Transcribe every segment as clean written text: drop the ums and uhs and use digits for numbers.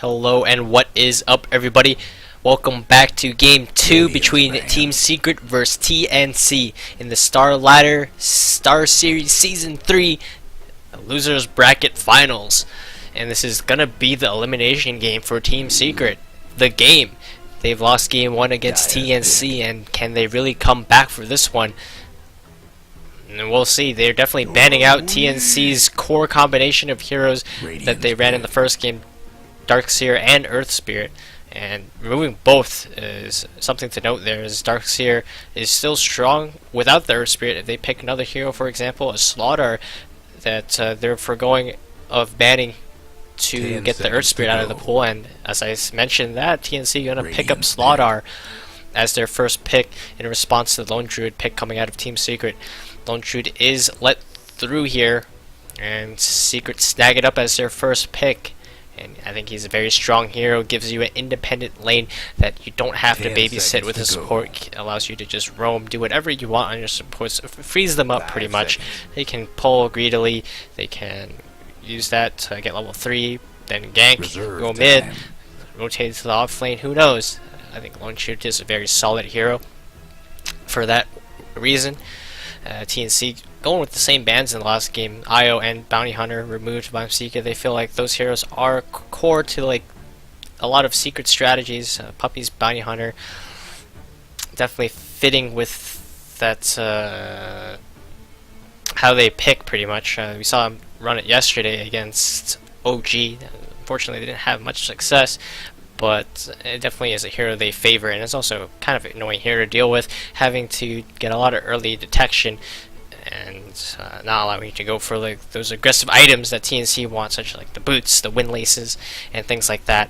Hello and what is up, everybody? Welcome back to game 2 between Team Secret vs TNC in the Starseries Season 3 Losers Bracket Finals. And this is gonna be the elimination game for Team Secret. The game. They've lost game 1 against TNC, and can they really come back for this one? And we'll see. They're definitely banning out TNC's core combination of heroes that they ran in the first game, Darkseer and Earth Spirit, and removing both is something to note. There is Darkseer is still strong without the Earth Spirit. If they pick another hero, for example, a Slaughter, that they're foregoing of banning to get the Earth Spirit out of the pool. And as I mentioned, that TNC gonna pick up Slaughter as their first pick in response to the Lone Druid pick coming out of Team Secret. Lone Druid is let through here, and Secret snag it up as their first pick. And I think he's a very strong hero, gives you an independent lane that you don't have to babysit with a support, allows you to just roam, do whatever you want on your supports, frees them up pretty much. They can pull greedily, they can use that to get level 3, then gank, go mid, rotate to the off lane, who knows. I think Lone Druid is a very solid hero for that reason. TNC going with the same bans in the last game, Io and Bounty Hunter removed by Secret. They feel like those heroes are core to like a lot of Secret strategies. Puppy's Bounty Hunter definitely fitting with that how they pick pretty much. We saw him run it yesterday against OG. Unfortunately, they didn't have much success, but it definitely is a hero they favor, and it's also kind of an annoying hero to deal with, having to get a lot of early detection and not allowing you to go for like those aggressive items that TNC wants, such like the boots, the windlaces, and things like that.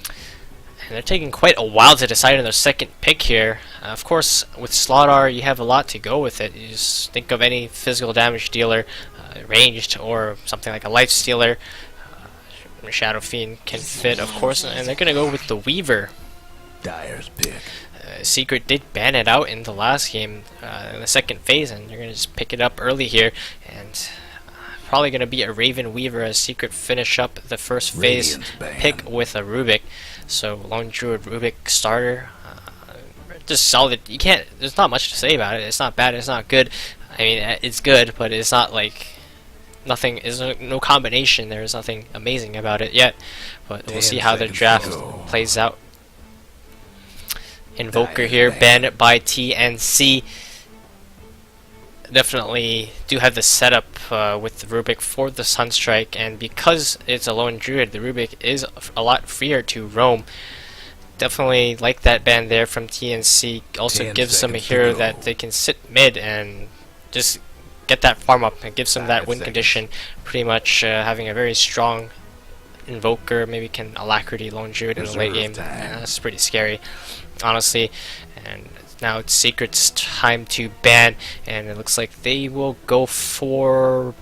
And they're taking quite a while to decide on their second pick here. Of course, with Slaughter, you have a lot to go with it. You just think of any physical damage dealer, ranged, or something like a life stealer. Shadow Fiend can fit, of course, and they're gonna go with the Weaver. Dyer's pick. Secret did ban it out in the last game, in the second phase, and they're gonna just pick it up early here, and probably gonna be a Raven Weaver as Secret finish up the first phase pick with a Rubik. So Lone Druid Rubik starter, just solid. You can't. There's not much to say about it. It's not bad. It's not good. I mean, it's good, but it's not like. Nothing is no combination. There is nothing amazing about it yet, but we'll see how the draft plays out. Invoker here, banned by TNC. Definitely do have the setup with the Rubik for the Sunstrike, and because it's a Lone Druid, the Rubik is a lot freer to roam. Definitely like that ban there from TNC. Also gives them a hero that they can sit mid and just get that farm up and gives them that win condition. Pretty much having a very strong Invoker, maybe can Alacrity Lone Druid in the late game. That's pretty scary, honestly. And now it's Secret's time to ban, and it looks like they will go for.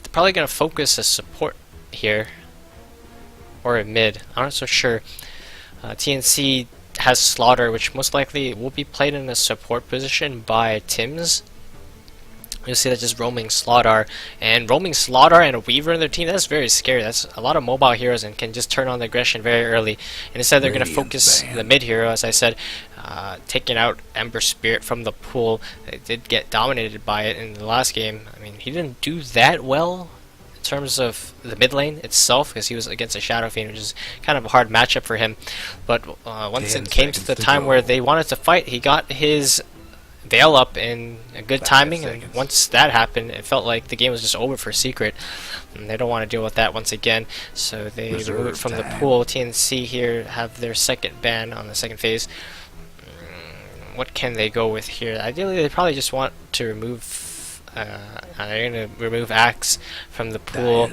They're probably gonna focus a support here or a mid. I'm not so sure. TNC has Slaughter, which most likely will be played in a support position by Tim's. You'll see that just roaming Slaughter and a Weaver in their team. That's very scary. That's a lot of mobile heroes and can just turn on the aggression very early. And instead they're going to focus the mid hero, as I said, taking out Ember Spirit from the pool. They did get dominated by it in the last game. I mean, he didn't do that well in terms of the mid lane itself, because he was against a Shadow Fiend, which is kind of a hard matchup for him. But once it came to the time where they wanted to fight, he got his Veil up in a good timing, and once that happened, it felt like the game was just over for Secret, and they don't want to deal with that once again, so they remove it from the pool. TNC here have their second ban on the second phase. What can they go with here? Ideally, they probably just want to remove. They're going to remove Axe from the pool.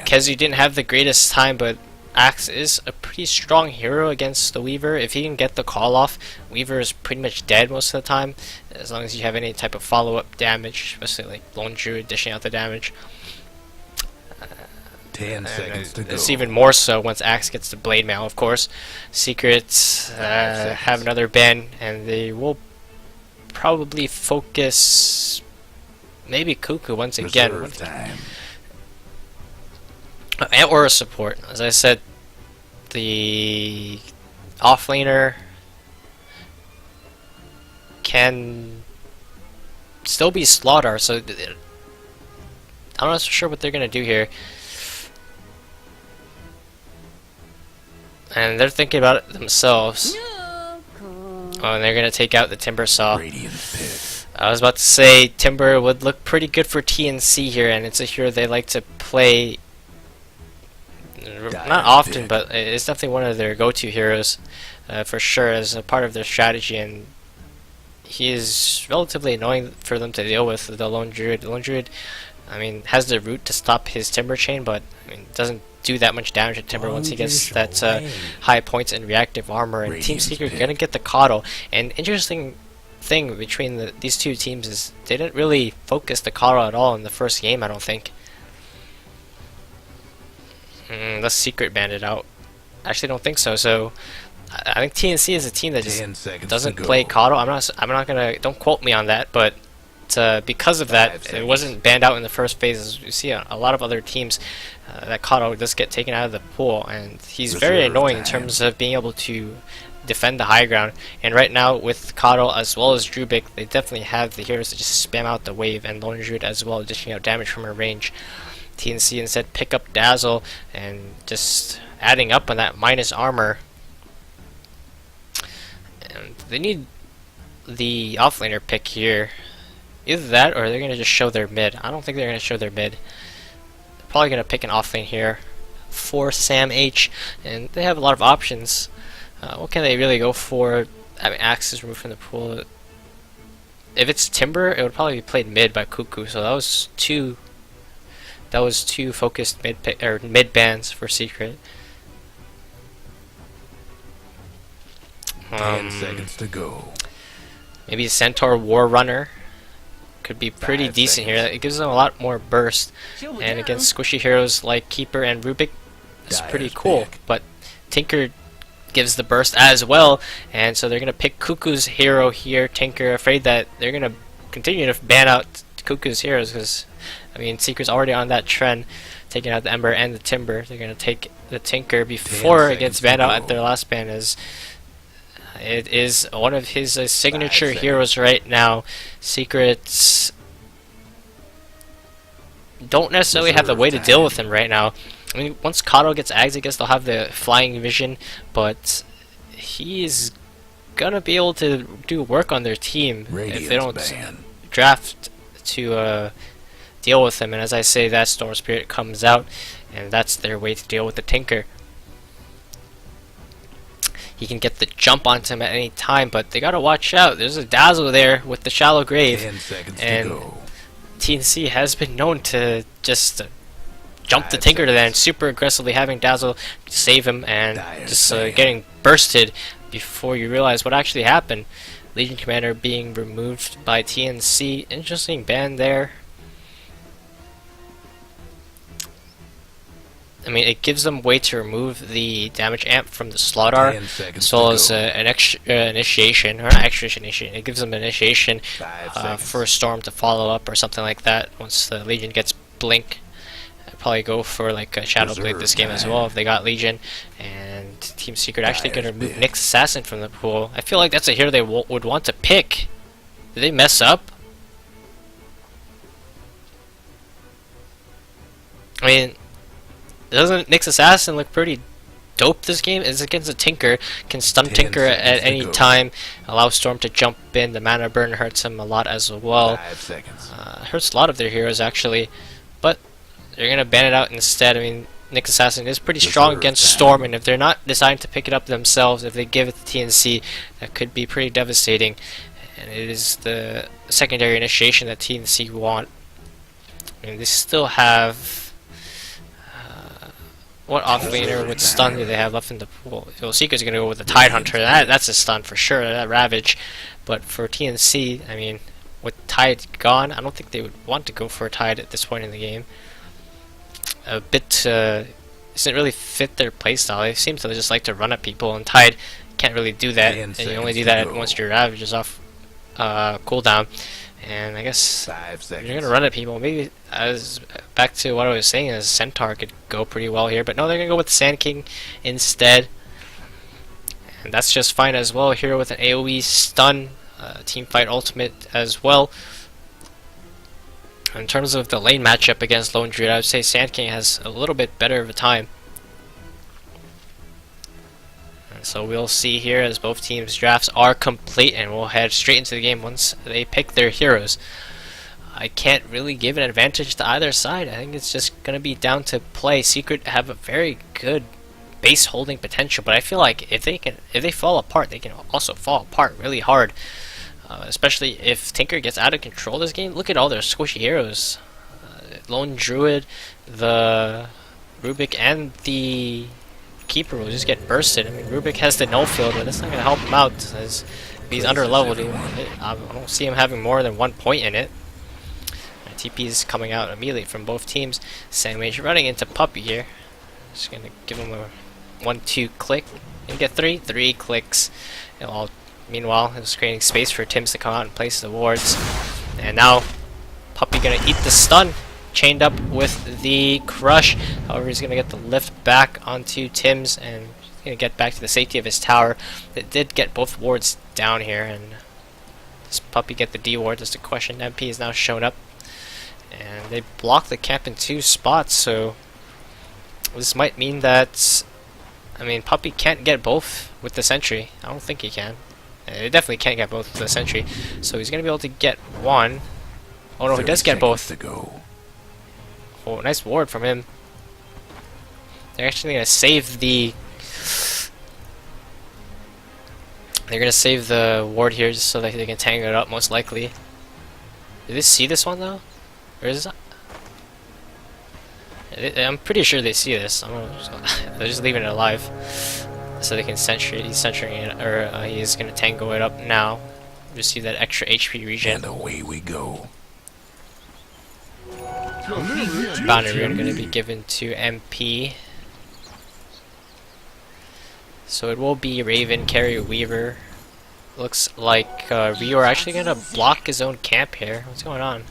Kezu didn't have the greatest time, but Axe is a pretty strong hero against the Weaver. If he can get the call off, Weaver is pretty much dead most of the time, as long as you have any type of follow-up damage, especially like Lone Druid dishing out the damage. 10 seconds to go. It's even more so once Axe gets the Blade Mail, of course. Secrets have another ban, and they will probably focus maybe Cuckoo once again. Time. Or a support. As I said, the offlaner can still be Slaughter, so I'm not so sure what they're gonna do here. And they're thinking about it themselves. Oh, and they're gonna take out the Timber Saw. I was about to say Timber would look pretty good for TNC here, and it's a hero they like to play not often, but it's definitely one of their go-to heroes for sure as a part of their strategy. And he is relatively annoying for them to deal with, the Lone Druid. The Lone Druid, I mean, has the root to stop his Timber Chain, but I mean, doesn't do that much damage to Timber once he gets that high points and reactive armor. And Team Secret gonna get the Coddle. And interesting thing between these two teams is they didn't really focus the Coddle at all in the first game, I don't think. Let's Secret band it out. Actually, don't think so. So I think TNC is a team that just doesn't play Coddle. I'm not gonna. Don't quote me on that, but because of that, it wasn't banned out in the first phase. As you see, a lot of other teams that Coddle just get taken out of the pool, and he's very annoying in terms of being able to defend the high ground. And right now, with Coddle as well as Drubic, they definitely have the heroes to just spam out the wave, and Lone Druid as well, dishing out damage from her range. TNC instead pick up Dazzle and just adding up on that minus armor. And they need the offlaner pick here. Either that or they're going to just show their mid. I don't think they're going to show their mid. They're probably going to pick an offlane here for Sam H. And they have a lot of options. What can they really go for? I mean, Axe is removed from the pool. If it's Timber, it would probably be played mid by Cuckoo. So that was two focused mid bans for Secret. 10 seconds to go. Maybe Centaur War Runner could be pretty decent here. It gives them a lot more burst, and against squishy heroes like Keeper and Rubik, it's pretty cool. But Tinker gives the burst as well, and so they're gonna pick Cuckoo's hero here. Tinker, afraid that they're gonna continue to ban out Cuckoo's heroes because, I mean, Secret's already on that trend, taking out the Ember and the Timber. They're gonna take the Tinker before it gets banned out at their last ban, as it is one of his signature heroes right now. Secrets don't necessarily have the way to deal with him right now. I mean, once Kato gets Ags, I guess they'll have the flying vision, but he's gonna be able to do work on their team if they don't draft to deal with him. And as I say, that Storm Spirit comes out, and that's their way to deal with the Tinker. He can get the jump onto him at any time, but they gotta watch out. There's a Dazzle there with the Shallow Grave, and TNC has been known to just jump the Tinker to that and super aggressively having Dazzle save him and just getting bursted before you realize what actually happened. Legion Commander being removed by TNC. Interesting ban there. I mean, it gives them way to remove the damage amp from the Slaughter, as well as an extra initiation, or not extra initiation. It gives them an initiation for a Storm to follow up or something like that. Once the Legion gets Blink, I'd probably go for like a Shadow Blade this game as well if they got Legion. And Team Secret actually going to remove Nyx Assassin from the pool. I feel like that's a hero they would want to pick. Did they mess up? I mean, doesn't Nyx Assassin look pretty dope this game? It's against a Tinker, can stun Tinker at any time, allow Storm to jump in. The mana burn hurts him a lot as well. Hurts a lot of their heroes actually, but they're gonna ban it out instead. I mean, Nyx Assassin is pretty strong against Storm, and if they're not deciding to pick it up themselves, if they give it to TNC, that could be pretty devastating. And it is the secondary initiation that TNC want. I mean, they still have. What offlaner with stun do they have left in the pool? Well, Seeker's gonna go with the Tide Hunter. That's a stun for sure. That Ravage. But for TNC, I mean, with Tide gone, I don't think they would want to go for a Tide at this point in the game. A bit doesn't really fit their playstyle. They seem to just like to run at people, and Tide can't really do that. And you only do that once your Ravage is off cooldown. And I guess 5 you're seconds. gonna run at people. Maybe as back to what I was saying, as Centaur could go pretty well here, but no, they're gonna go with Sand King instead, and that's just fine as well. Here with an AOE stun, team fight ultimate as well. In terms of the lane matchup against Lone Druid, I would say Sand King has a little bit better of a time. And so we'll see here as both teams' drafts are complete, and we'll head straight into the game once they pick their heroes. I can't really give an advantage to either side. I think it's just going to be down to play. Secret have a very good base holding potential, but I feel like if they fall apart, they can also fall apart really hard. Especially if Tinker gets out of control this game. Look at all their squishy heroes. Lone Druid, the Rubik, and the Keeper will just get bursted. I mean, Rubik has the null field, but that's not going to help him out, as if he's under leveled. I don't see him having more than 1 point in it. TP is coming out immediately from both teams. Sandwich running into Puppy here. Just going to give him a 1-2 click. And get 3 clicks. Meanwhile, it was creating space for Tims to come out and place the wards. And now, Puppy gonna eat the stun, chained up with the crush. However, he's gonna get the lift back onto Tims and he's gonna get back to the safety of his tower. It did get both wards down here, and does Puppy get the D ward? That's the question. MP has now shown up, and they blocked the camp in 2 spots. So this might mean that, I mean, Puppy can't get both with the sentry. I don't think he can. He definitely can't get both with the sentry, so he's gonna be able to get one. Oh no, he does get both. Oh, nice ward from him. They're actually gonna save the. They're gonna save the ward here just so that they can tangle it up, most likely. Did they see this one though? Or is it? I'm pretty sure they see this. They're just leaving it alive, so they can sentry. He's centering it, or he's gonna tango it up now. Receive that extra HP regen. And away we go. Boundary rune gonna be given to MP. So it will be Raven, carry Weaver. Looks like Rio are actually gonna block his own camp here. What's going on?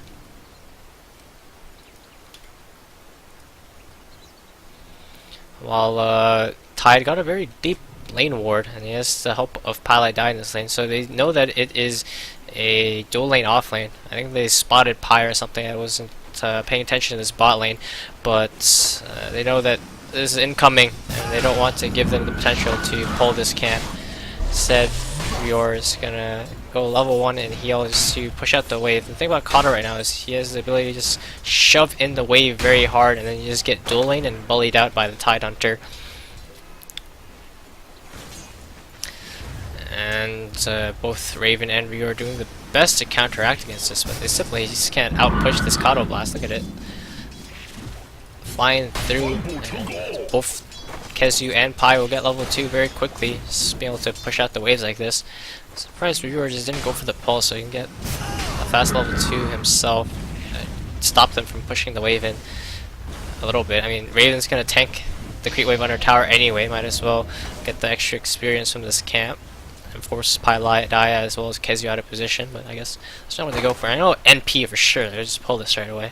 While Tide got a very deep lane ward, and he has the help of Pally Die in this lane, so they know that it is a dual lane off lane. I think they spotted Pi or something. I wasn't paying attention to this bot lane, but they know that this is incoming, and they don't want to give them the potential to pull this camp. Instead, Rior is gonna go level 1 and heal just to push out the wave. The thing about Cotter right now is he has the ability to just shove in the wave very hard, and then you just get dual lane and bullied out by the Tide Hunter. And both Raven and Rio are doing the best to counteract against this, but they simply just can't outpush this Kato Blast. Look at it. Flying through. Both Kezu and Pi will get level 2 very quickly, just being able to push out the waves like this. Surprised Rio just didn't go for the pulse, so he can get a fast level 2 himself. Stop them from pushing the wave in a little bit. I mean, Raven's gonna tank the creep wave under tower anyway, might as well get the extra experience from this camp and force Pylai die as well as Kezu out of position, but I guess that's not what they go for. I know NP for sure, they'll just pull this right away.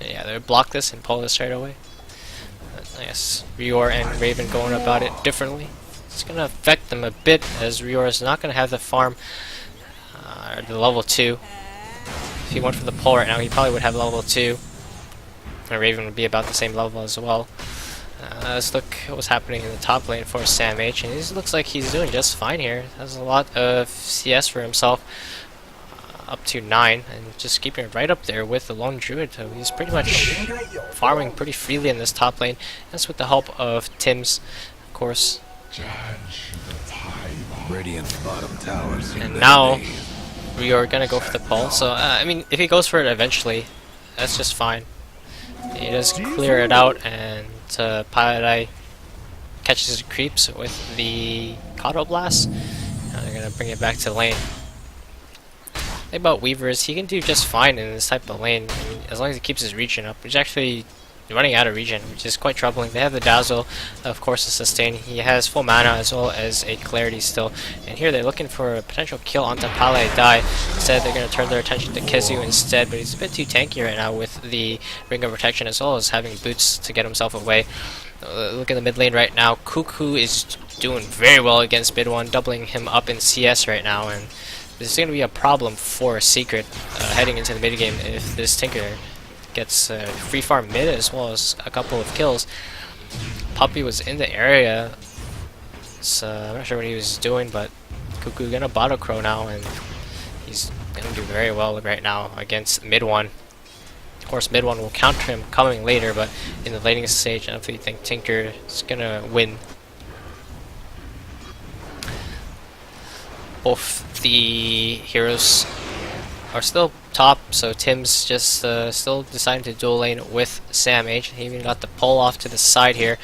Yeah, they'll block this and pull this right away. But I guess Rior and Raven going about it differently. It's going to affect them a bit, as Rior is not going to have the farm, the level 2. If he went for the pull right now, he probably would have level 2. And Raven would be about the same level as well. Let's look at what's happening in the top lane for Sam H, and he looks like he's doing just fine here. Has a lot of CS for himself, up to 9, and just keeping it right up there with the Lone Druid. So he's pretty much farming pretty freely in this top lane. That's with the help of Tims, of course. Radiant's bottom towers. And now we are gonna go for the pull. So I mean, if he goes for it eventually, that's just fine. He does clear it out, and Pylai catches his creeps with the Kato Blast. Now they're gonna bring it back to lane. The thing about Weaver is he can do just fine in this type of lane. I mean, as long as he keeps his regen up, which actually running out of regen, which is quite troubling. They have the Dazzle, of course, to sustain. He has full mana as well as a Clarity still. And here they're looking for a potential kill onto Pale Die. Instead, they're going to turn their attention to Kizu instead, but he's a bit too tanky right now with the Ring of Protection as well as having boots to get himself away. Look at the mid lane right now. Cuckoo is doing very well against mid one, doubling him up in CS right now, and this is going to be a problem for Secret heading into the mid game if this Tinker gets free farm mid as well as a couple of kills. Puppy was in the area, so I'm not sure what he was doing, but Cuckoo gonna bottle crow now, and he's gonna do very well right now against mid one. Of course, mid one will counter him coming later, but in the laning stage, I definitely think Tinker is gonna win. Both the heroes are still top, so Tim's just still deciding to dual lane with Sam H. He even got the pull off to the side here,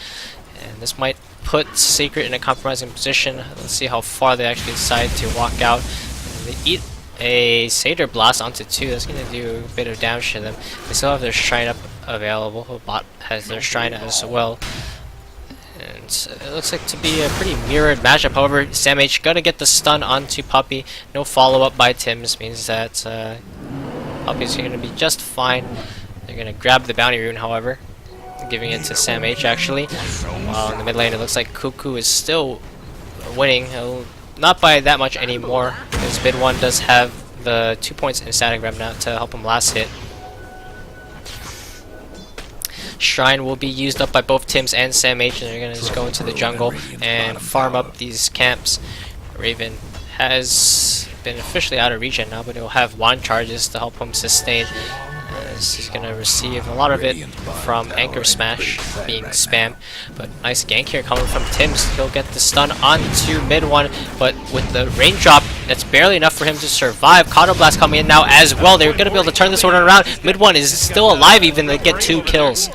and this might put Secret in a compromising position. Let's see how far they actually decide to walk out. And they eat a Satyr Blast onto 2. That's going to do a bit of damage to them. They still have their Shrine up available. The bot has their Shrine as well. And it looks like to be a pretty mirrored matchup. However, Sam H gonna get the stun onto Puppy. No follow-up by Tim's means that Puppy's gonna be just fine. They're gonna grab the bounty rune, however, giving it to Sam H actually. While in the mid lane, it looks like Cuckoo is still winning. Not by that much anymore, because mid one does have the 2 points in static grab now to help him last hit. Shrine will be used up by both Tims and Sam H, and they're going to just go into the jungle and farm up these camps. Raven has been officially out of regen now, but he'll have wand charges to help him sustain. He's going to receive a lot of it from Anchor Smash being spam. But nice gank here coming from Tims. He'll get the stun onto mid one, but with the raindrop, that's barely enough for him to survive. Counter Blast coming in now as well. They're going to be able to turn this one around. Mid one is still alive even. They get 2 kills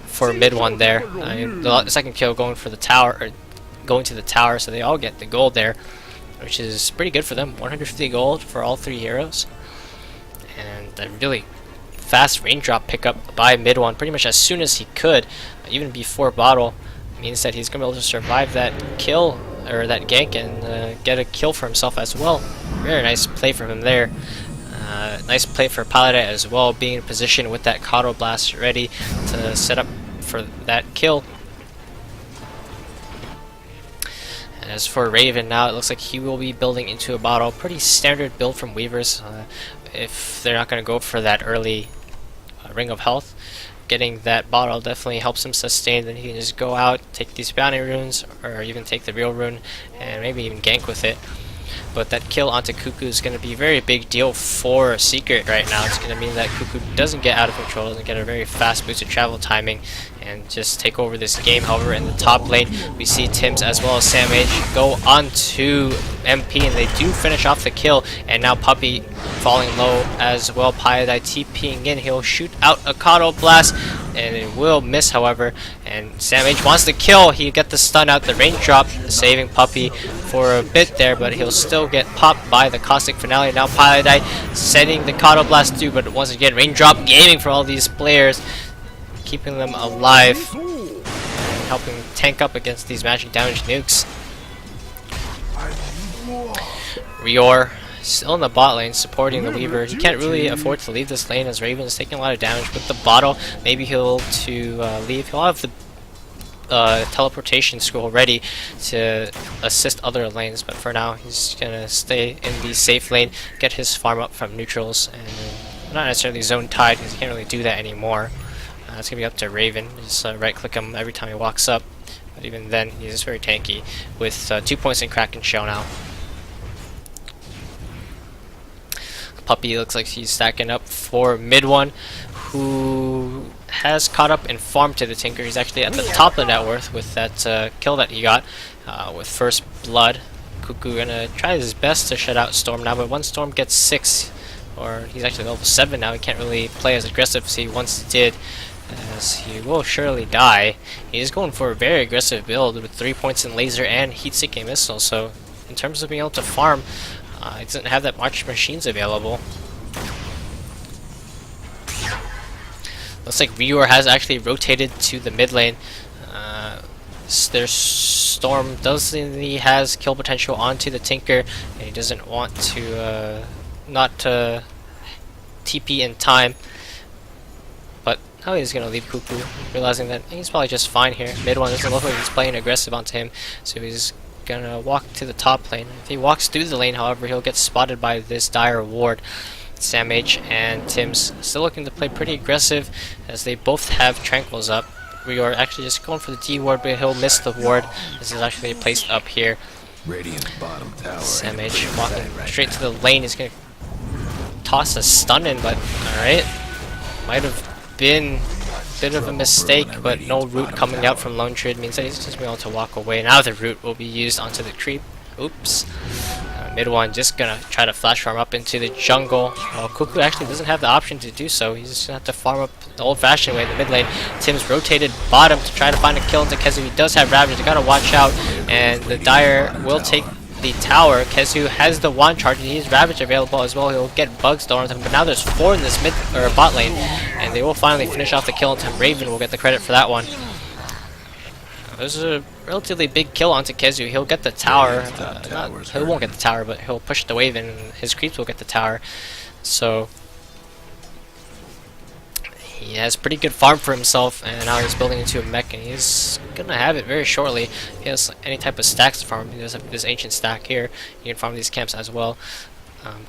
for mid one there. The second kill going for the tower, or going to the tower, so they all get the gold there, which is pretty good for them. 150 gold for all 3 heroes. And a really fast raindrop pickup by mid one pretty much as soon as he could, even before bottle, means that he's gonna be able to survive that kill or that gank and get a kill for himself as well. Very nice play from him there. Nice play for Paladin as well, being in position with that Coddle Blast ready to set up for that kill. And as for Raven now, it looks like he will be building into a bottle. Pretty standard build from Weavers. If they're not going to go for that early Ring of Health, getting that bottle definitely helps him sustain. Then he can just go out, take these bounty runes, or even take the real rune, and maybe even gank with it. But that kill onto Cuckoo is going to be a very big deal for Secret right now. It's going to mean that Cuckoo doesn't get out of control, doesn't get a very fast boosted travel timing, and just take over this game. However, in the top lane, we see Tims as well as Sam H go on to MP, and they do finish off the kill. And now Puppy falling low as well. Pyodai TPing in. He'll shoot out a Coddle Blast, and it will miss, however. And Sam H wants to kill. He get the stun out, the raindrop, saving Puppy for a bit there, but he'll still get popped by the Caustic Finale. Now Pyodai setting the Coddle Blast through, but once again, raindrop gaming for all these players, keeping them alive and helping tank up against these magic damage nukes. Rior still in the bot lane supporting the Weaver. He can't really afford to leave this lane as Raven is taking a lot of damage with the bottle. Maybe he'll leave. He'll have the teleportation scroll ready to assist other lanes, but for now he's gonna stay in the safe lane, get his farm up from neutrals, and not necessarily zone tied because he can't really do that anymore. It's gonna be up to Raven. Just right click him every time he walks up, but even then he's just very tanky with 2 points in Kraken Shell now. Puppy looks like he's stacking up for mid one, who has caught up and farmed to the Tinker. He's actually at the top of net worth with that kill that he got with first blood. Cuckoo gonna try his best to shut out Storm now, but once Storm gets 6, or he's actually level 7 now, he can't really play as aggressive as he once did, as he will surely die. He's going for a very aggressive build with 3 points in laser and heat-seeking missile, so in terms of being able to farm, he doesn't have that much machines available. Looks like Reor has actually rotated to the mid lane. Their Storm he has kill potential onto the Tinker, and he doesn't want to not TP in time. But now he's gonna leave Cuckoo, realizing that he's probably just fine here. Mid one doesn't look like he's playing aggressive onto him, so he's gonna walk to the top lane. If he walks through the lane, however, he'll get spotted by this dire ward. Sam H and Tim's still looking to play pretty aggressive, as they both have tranquils up. We are actually just going for the D ward, but he'll miss the ward. This is actually placed up here. Radiant bottom tower. Sam H walking straight to the lane. He's gonna toss a stun in, but alright. Might have been a bit of a mistake, but no root coming out from Lone Druid means that he's just able to walk away. Now the root will be used onto the creep. Oops. Mid one just gonna try to flash farm up into the jungle. Well, Cuckoo actually doesn't have the option to do so. He's just gonna have to farm up the old-fashioned way in the mid lane. Tim's rotated bottom to try to find a kill into Kezu. He does have Ravage. You gotta watch out, and the Dire will take the tower. Kezu has the wand charge. He has Ravage available as well. He'll get bugs thrown at him, but now there's 4 in this mid or bot lane, and they will finally finish off the kill. And Raven will get the credit for that one. There's a relatively big kill onto Kezu. He'll get the tower. He won't get the tower, but he'll push the wave in, and his creeps will get the tower. So he has pretty good farm for himself, and now he's building into a mech, and he's gonna have it very shortly. He has any type of stacks to farm. He does have this ancient stack here. You can farm these camps as well.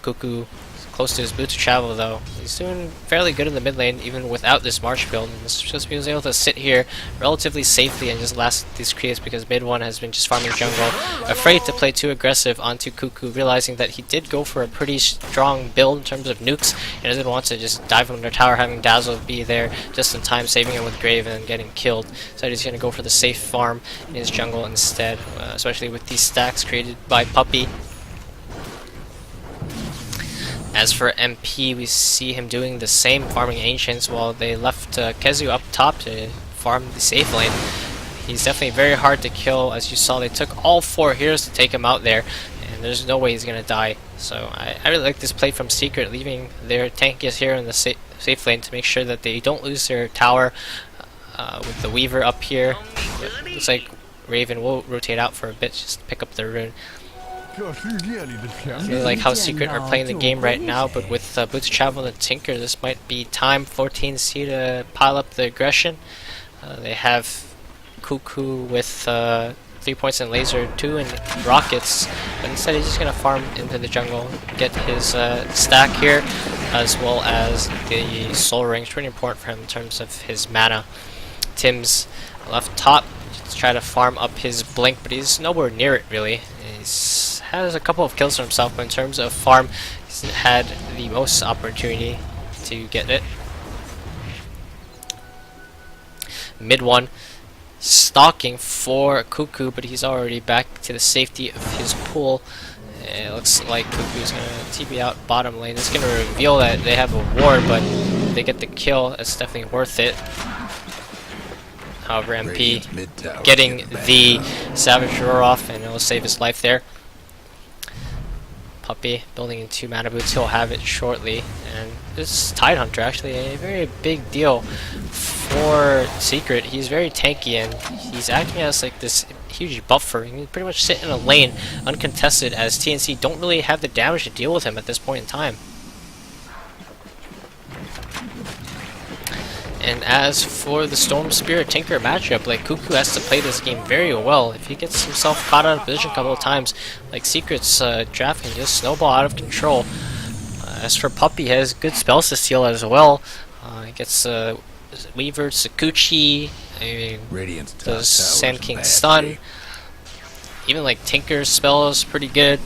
Cuckoo close to his boot to travel, though. He's doing fairly good in the mid lane, even without this March build. And this is just because he was able to sit here relatively safely and just last these creeps, because mid one has been just farming jungle, afraid to play too aggressive onto Cuckoo, realizing that he did go for a pretty strong build in terms of nukes, and doesn't want to just dive under tower, having Dazzle be there just in time, saving him with Grave and getting killed. So he's going to go for the safe farm in his jungle instead, especially with these stacks created by Puppy. As for MP, we see him doing the same, farming Ancients, while they left Kezu up top to farm the safe lane. He's definitely very hard to kill. As you saw, they took all 4 heroes to take him out there, and there's no way he's going to die. So I really like this play from Secret, leaving their tankiest hero in the safe lane to make sure that they don't lose their tower with the Weaver up here. Looks like Raven will rotate out for a bit just to pick up the rune. I really like how Secret are playing the game right now, but with Boots Travel and Tinker, this might be time for TNC to pile up the aggression. They have Cuckoo with 3 points in laser, 2 in rockets, but instead he's just going to farm into the jungle, get his stack here, as well as the soul ring. It's pretty important for him in terms of his mana. Tim's left top to try to farm up his blink, but he's nowhere near it really. He's has a couple of kills for himself, but in terms of farm, he's had the most opportunity to get it. Mid one stalking for Cuckoo, but he's already back to the safety of his pool. It looks like Cuckoo's gonna TP out bottom lane. It's gonna reveal that they have a ward, but if they get the kill, it's definitely worth it. However, MP getting the Savage Roar off, and it'll save his life there. Puppy building in 2 mana boots, he'll have it shortly. And this Tide Hunter, actually a very big deal for Secret. He's very tanky, and he's acting as like this huge buffer. He can pretty much sit in a lane uncontested, as TNC don't really have the damage to deal with him at this point in time. And as for the Storm Spirit Tinker matchup, like Cuckoo has to play this game very well. If he gets himself caught out of position a couple of times, like Secret's draft can just snowball out of control. As for Puppy, he has good spells to steal as well. He gets Weaver, Sakuchi, the Sand King stun. Even like Tinker's spell is pretty good.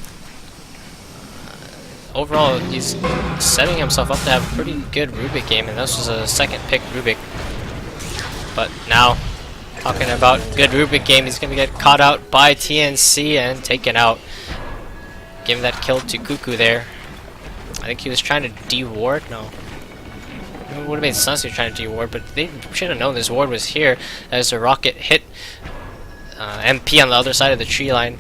Overall, he's setting himself up to have a pretty good Rubik game, and this was a second pick Rubik. But now, talking about good Rubik game, he's going to get caught out by TNC and taken out. Giving that kill to Cuckoo there. I think he was trying to de-ward. No. It would have made sense if he was trying to de-ward, but they should have known this ward was here as the rocket hit MP on the other side of the tree line.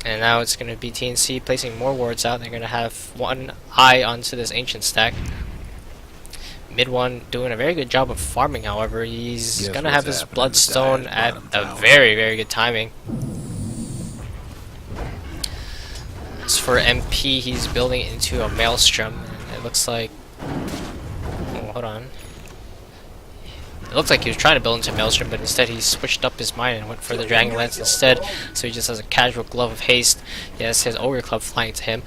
And now it's going to be TNC placing more wards out. They're going to have 1 eye onto this ancient stack. Mid one doing a very good job of farming, however. He's Guess gonna what's have his happening bloodstone to the at bottom a tower? very, very good timing. As for MP, he's building into a maelstrom, and it looks like... Oh, hold on. It looked like he was trying to build into Maelstrom, but instead he switched up his mind and went for the Dragon Lance instead. So he just has a casual Glove of Haste. He has his Ogre Club flying to him.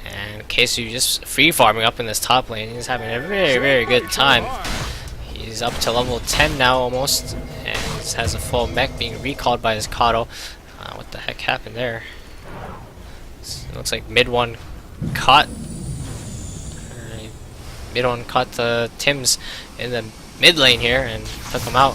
And Keisu just free farming up in this top lane. He's having a very, very good time. He's up to level 10 now almost. And he has a full mech being recalled by his Kato. What the heck happened there? It looks like mid one caught... Mid one caught the Tims in the mid lane here and took him out.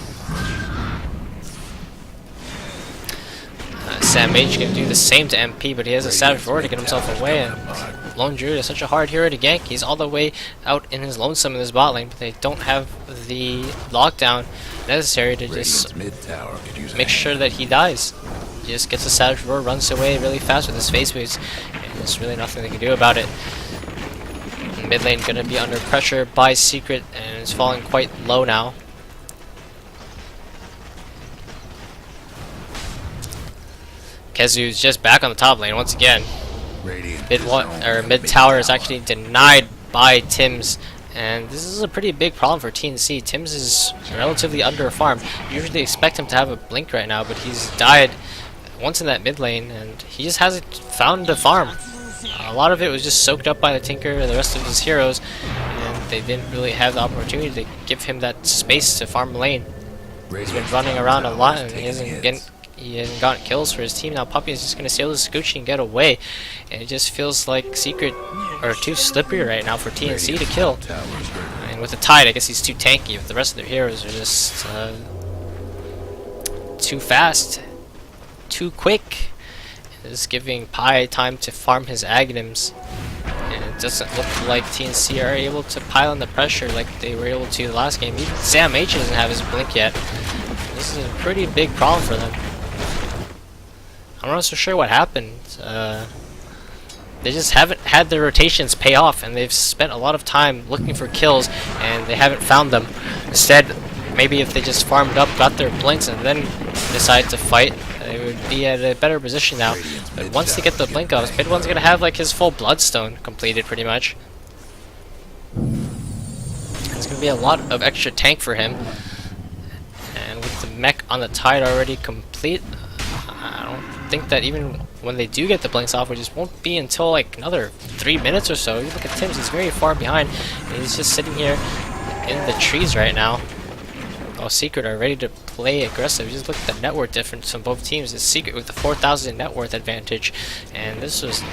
Sam H can do the same to MP, but he has a Savage Roar to get himself away, and Lone Druid is such a hard hero to gank. He's all the way out in his lonesome in this bot lane, but they don't have the lockdown necessary to just make sure that he dies. He just gets a Savage Roar, runs away really fast with his face boots, and there's really nothing they can do about it. Mid lane gonna be under pressure by Secret, and it's falling quite low now. Kezu's just back on the top lane once again. Mid tower is actually denied by Tims, and this is a pretty big problem for TNC. Tims is relatively under farmed. You usually expect him to have a blink right now, but he's died once in that mid lane, and he just hasn't found the farm. A lot of it was just soaked up by the Tinker and the rest of his heroes, and they didn't really have the opportunity to give him that space to farm lane. He's been running around a lot, and he hasn't gotten kills for his team. Now Puppy is just going to sail the Scoochie and get away, and it just feels like Secret are too slippery right now for TNC to kill. And with the Tide, I guess he's too tanky, but the rest of their heroes are just too fast, too quick. It's giving Pi time to farm his Aghanims, and it doesn't look like TNC are able to pile on the pressure like they were able to the last game. Even Sam H doesn't have his blink yet. This is a pretty big problem for them. I'm not so sure what happened. They just haven't had their rotations pay off, and they've spent a lot of time looking for kills, and they haven't found them. Instead, maybe if they just farmed up, got their blinks, and then decided to fight, they would be at a better position now. But once they get the blink off, mid one's gonna have like his full bloodstone completed pretty much. It's gonna be a lot of extra tank for him, and with the mech on the Tide already complete, I don't think that even when they do get the blinks off, which just won't be until like another 3 minutes or so. You look at Tims, he's very far behind, and he's just sitting here in the trees right now. Oh, Secret are ready to play aggressive. Just look at the net worth difference from both teams. It's Secret with the 4,000 net worth advantage, and this was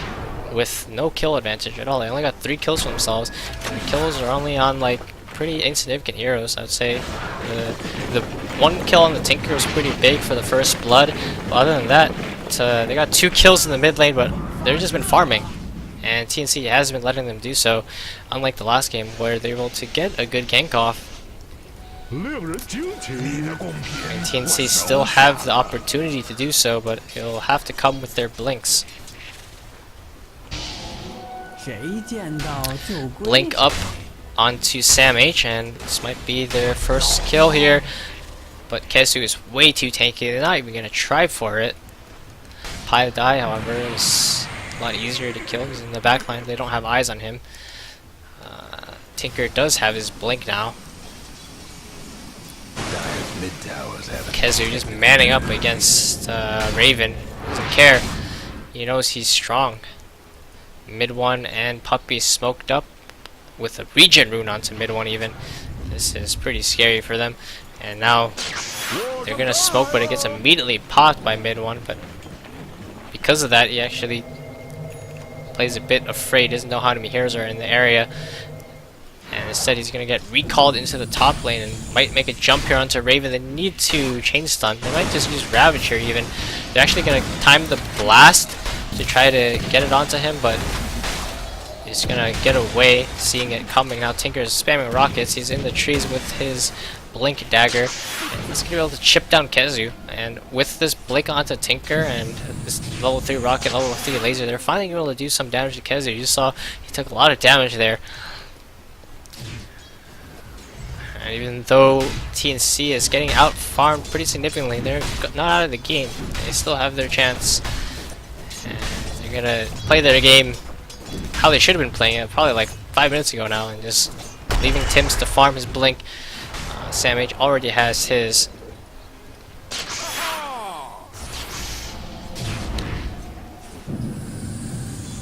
with no kill advantage at all. They only got 3 kills for themselves, and the kills are only on like pretty insignificant heroes, I would say. The 1 kill on the Tinker was pretty big for the first blood, but other than that, they got 2 kills in the mid lane, but they've just been farming, and TNC has been letting them do so, unlike the last game where they were able to get a good gank off. And TNC still have the opportunity to do so, but it'll have to come with their blinks. Blink up onto Sam H, and this might be their first kill here, but Kesu is way too tanky. They're not even going to try for it. Pi die, however, is a lot easier to kill because in the backline they don't have eyes on him. Tinker does have his blink now. Kezu just manning up against Raven. Doesn't care. He knows he's strong. Mid one and Puppy smoked up with a regen rune onto mid one even. This is pretty scary for them. And now they're gonna smoke, but it gets immediately popped by mid one. But because of that, he actually plays a bit afraid. Doesn't know how many heroes are in the area. And instead he's going to get recalled into the top lane and might make a jump here onto Raven. They need to chain stun. They might just use Ravage here even. They're actually going to time the blast to try to get it onto him, but he's going to get away seeing it coming. Now Tinker is spamming rockets. He's in the trees with his Blink Dagger, and he's going to be able to chip down Kezu. And with this Blink onto Tinker and this level 3 rocket, level 3 laser, they're finally able to do some damage to Kezu. You saw he took a lot of damage there. And even though TNC is getting out farmed pretty significantly, they're not out of the game. They still have their chance. And they're gonna play their game how they should have been playing it, probably like 5 minutes ago now, and just leaving Tims to farm his blink. Sam H already has his.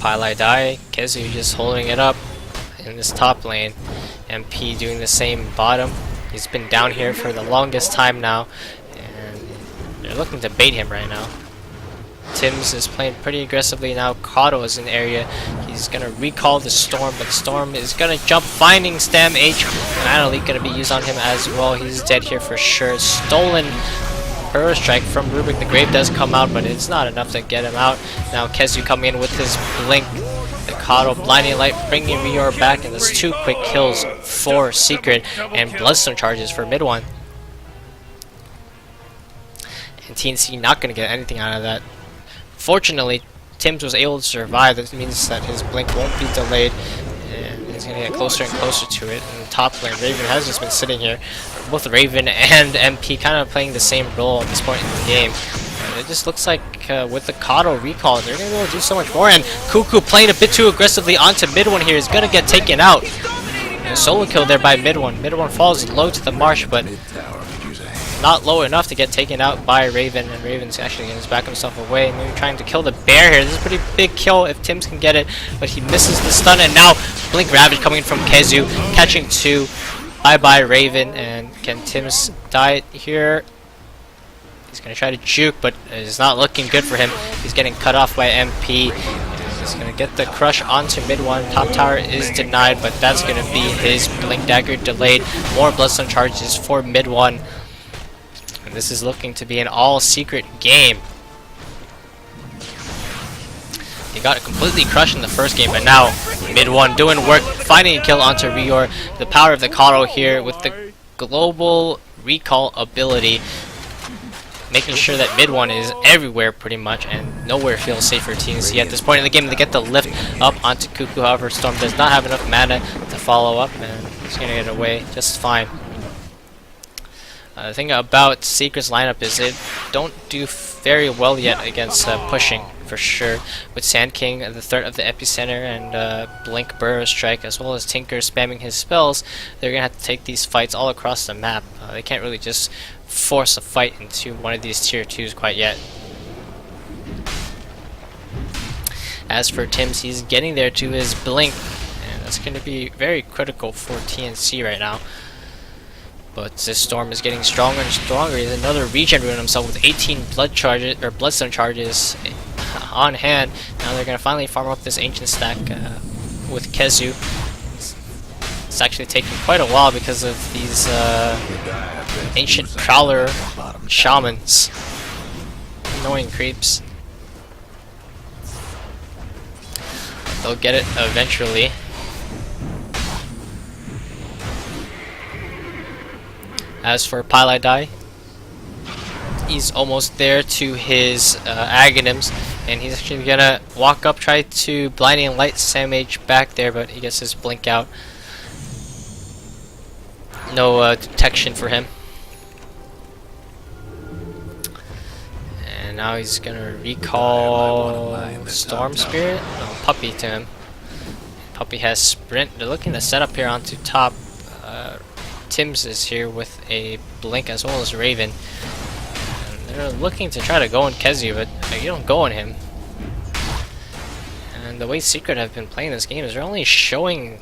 Pylai die, Kezu just holding it up in this top lane. MP doing the same bottom. He's been down here for the longest time now, and they're looking to bait him right now. Tims is playing pretty aggressively now. Kato is in the area. He's gonna recall the Storm, but Storm is gonna jump, finding Stam H. And Anna gonna be used on him as well. He's dead here for sure. Stolen Burrow Strike from Rubik. The Grave does come out, but it's not enough to get him out. Now Kezu coming in with his blink. The Kato Blinding Light bringing Rior back, and there's 2 quick kills for Secret and Bloodstone charges for mid one. And TNC not gonna get anything out of that. Fortunately, Tims was able to survive. That means that his blink won't be delayed, and he's going to get closer and closer to it. In the top lane, Raven has just been sitting here. Both Raven and MP kind of playing the same role at this point in the game. And it just looks like with the Kato recall, they're going to be able to do so much more. And Cuckoo playing a bit too aggressively onto mid one here is going to get taken out. And a solo kill there by mid one. Mid one falls low to the marsh, but not low enough to get taken out by Raven, and Raven's actually going to back himself away, maybe trying to kill the bear here. This is a pretty big kill if Tims can get it, but he misses the stun, and now Blink Ravage coming in from Kezu, catching 2. Bye-bye Raven, and can Tims die here? He's going to try to juke, but it's not looking good for him. He's getting cut off by MP. He's going to get the crush onto mid one. Top tower is denied, but that's going to be his Blink Dagger delayed. More Bloodstone charges for mid one. This is looking to be an all-secret game. He got completely crushed in the first game, but now mid one doing work, finding a kill onto Rior. The power of the Kato here with the global recall ability, making sure that mid one is everywhere pretty much, and nowhere feels safe for TNC at this point in the game. They get the lift up onto Cuckoo. However, Storm does not have enough mana to follow up, and he's gonna get away just fine. The thing about Secret's lineup is they don't do very well yet against pushing, for sure. With Sand King, the threat of the Epicenter, and Blink Burrow Strike, as well as Tinker spamming his spells, they're going to have to take these fights all across the map. They can't really just force a fight into one of these tier 2s quite yet. As for Tims, he's getting there to his Blink, and that's going to be very critical for TNC right now. But this Storm is getting stronger and stronger. He's another regen rune himself with 18 Bloodstone charges on hand. Now they're gonna finally farm up this ancient stack with Kezu. It's actually taking quite a while because of these ancient prowler shamans. Annoying creeps. They'll get it eventually. As for Pylai Die, he's almost there to his Aghanims, and he's actually gonna walk up, try to Blinding Light Sam H back there, but he gets his blink out. No detection for him. And now he's gonna recall Storm Spirit, Puppy to him. Puppy has Sprint. They're looking to set up here onto top. Tims is here with a blink as well as Raven. And they're looking to try to go on Kezu, but you don't go on him. And the way Secret have been playing this game is they're only showing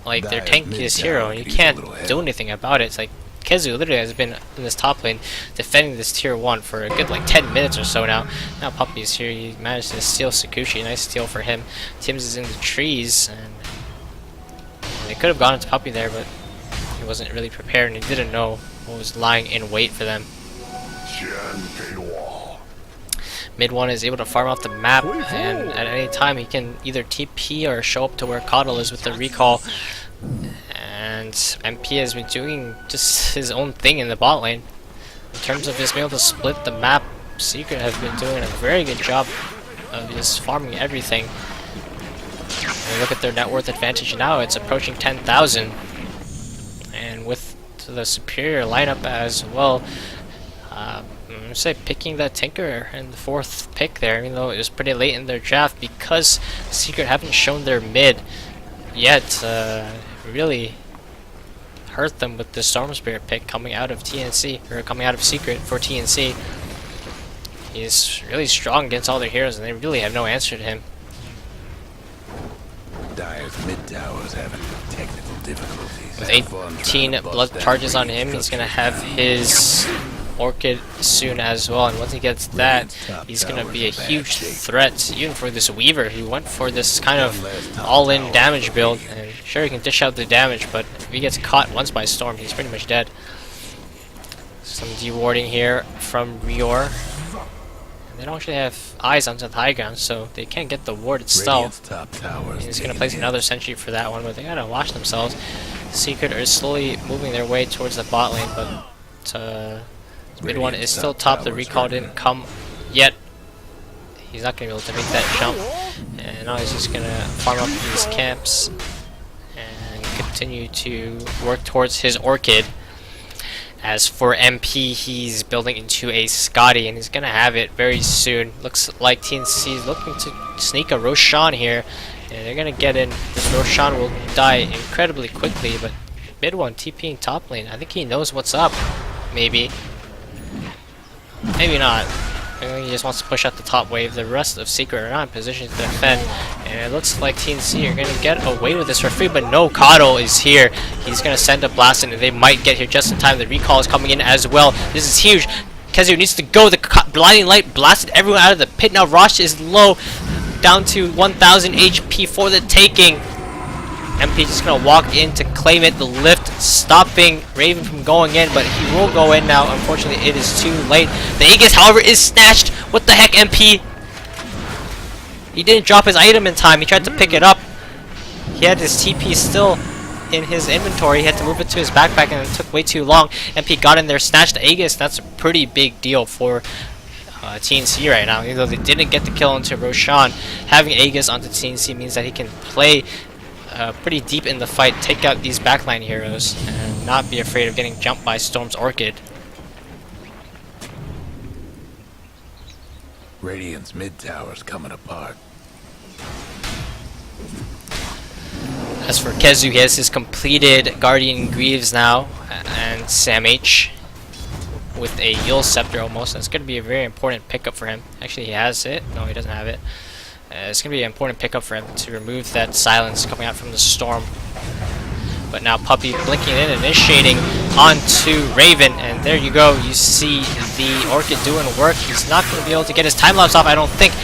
like their tankiest hero, and you can't do anything about it. It's like Kezu literally has been in this top lane defending this tier 1 for a good like 10 minutes or so now. Now Puppy's here, he managed to steal Sakushi, nice steal for him. Tims is in the trees, and they could have gone into Puppy there, but he wasn't really prepared, and he didn't know what was lying in wait for them. Mid one is able to farm out the map, and at any time he can either TP or show up to where Kato is with the recall. And MP has been doing just his own thing in the bot lane. In terms of just being able to split the map, Secret has been doing a very good job of just farming everything. And look at their net worth advantage now, it's approaching 10,000. And with the superior lineup as well. I'm gonna say picking that Tinker in the 4th pick there, even though it was pretty late in their draft, because Secret haven't shown their mid yet. Really hurt them with the Storm Spirit pick coming out of TNC, or coming out of Secret for TNC. He's really strong against all their heroes, and they really have no answer to him. Dire's mid tower's having technical difficulties. With 18 blood charges on him, he's gonna have his Orchid soon as well, and once he gets that, he's gonna be a huge threat even for this Weaver, who went for this kind of all-in damage build. And sure, he can dish out the damage, but if he gets caught once by Storm, he's pretty much dead. Some dewarding here from Rior. They don't actually have eyes onto the high ground, so they can't get the ward itself. He's going to place another sentry for that one, but they gotta watch themselves. Secret are slowly moving their way towards the bot lane, but mid one is still top. The recall didn't come yet. He's not going to be able to make that jump. And now he's just going to farm up these camps and continue to work towards his Orchid. As for MP, he's building into a Scotty, and he's going to have it very soon. Looks like TNC is looking to sneak a Roshan here, and they're going to get in. This Roshan will die incredibly quickly, but mid one TPing top lane. I think he knows what's up, maybe. Maybe not. I think he just wants to push out the top wave. The rest of Secret are not in position to defend, and it looks like TNC are going to get away with this for free, but no, Kato is here. He's going to send a blast in, and they might get here just in time. The recall is coming in as well. This is huge. Kezio needs to go. The blinding light blasted everyone out of the pit. Now Rosh is low, down to 1000 HP for the taking. MP just going to walk in to claim it. The lift stopping Raven from going in, but he will go in now. Unfortunately, it is too late. The Aegis, however, is snatched. What the heck, MP? He didn't drop his item in time. He tried to pick it up. He had his TP still in his inventory. He had to move it to his backpack, and it took way too long. MP got in there, snatched the Aegis. That's a pretty big deal for TNC right now. Even though they didn't get the kill into Roshan, having Aegis onto TNC means that he can play pretty deep in the fight, take out these backline heroes, and not be afraid of getting jumped by Storm's Orchid. Radiant's mid tower's coming apart. As for Kezu, he has his completed Guardian Greaves now, and Sam H with a Yule Scepter almost. That's going to be a very important pickup for him. Actually, he has it. No, he doesn't have it. It's going to be an important pickup for him to remove that silence coming out from the Storm. But now Puppey blinking in, initiating onto Raven, and there you go. You see the Orchid doing work. He's not going to be able to get his time lapse off, I don't think,